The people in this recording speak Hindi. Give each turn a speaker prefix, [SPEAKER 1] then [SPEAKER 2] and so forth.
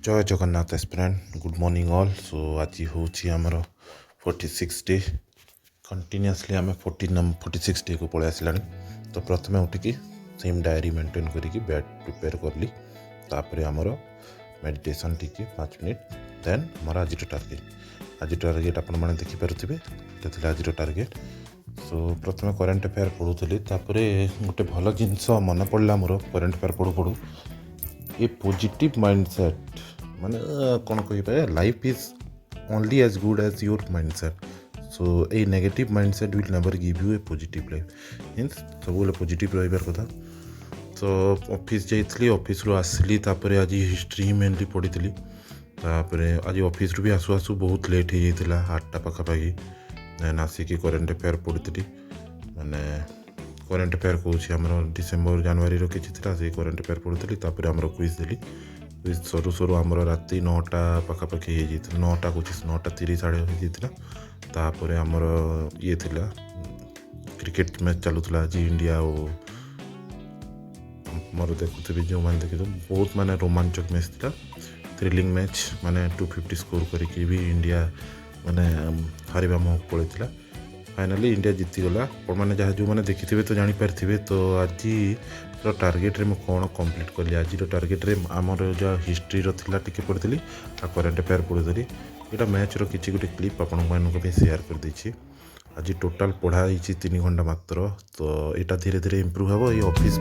[SPEAKER 1] जय Jagannath aspirant good morning all. So आज हूँ आमर 46 डे कंटिन्यूअसली आम 46 डे को पलि आसला। तो प्रथम उठिकी सेम डायरी मेंटेन करके बेड प्रिपेयर करली। तापर आमर मेडिटेशन टी 5 मिनट देन आमर आज टार्गेट आपण मैंने देखिपे आज टार्गेट। सो प्रथम करेन्ट अफेयर पढ़ुली गोटे भल जिनस मन पड़ा मोर करेन्ट अफेयर पढ़ू पढ़ू ये पॉजिटिव माइंडसेट माने कौन कह life is only as good as your mindset. So a negative mindset will never give you a positive life means सब पॉजिटिव रहिबार कथा। सो ऑफिस जाइली ऑफिस रू आसली आज हिस्ट्री मेनली पढ़ी। आज ऑफिस रू भी आसु आसु बहुत लेट हो जाता 8टा पाखापाखि। देन आसिकी करेन्ट अफेयर पढ़ी माने करेन्ट अफेयर कौन डिसेम्बर जनवरी किसी से करेन्ट अफेयर पढ़ी। आमर क्विज देली क्विज सरू सरू आमर राति 9टा पाखापाखि हो जाता 9टा कुछ 9:30 आड़े हो जाता। आमर ये थिला क्रिकेट मैच चलूला आज इंडिया और मोर देखुथे जो मैंने देखे बहुत माने रोमांचक मैच था थ्रिलिंग मैच माने 250 स्कोर करके भी इंडिया माने हारिबा मुह पड़े। फाइनाली इंडिया जीतीगला। आप मैंने जहाँ जो मैंने देखी तो जानीपारे। तो आज टार्गेट रे कौन कंप्लीट कली आज टार्गेट रे आमर जो हिस्ट्री रा टी पढ़ी आ करेन्ट अफेयर पढ़ी। यहाँ मैच रो किसी गोटे क्लिप आपण शेयर कर देछि। आज टोटाल पढ़ाई 3 घंटा मात्र। तो यहाँ धीरे धीरे इम्प्रूव हम ये ऑफिस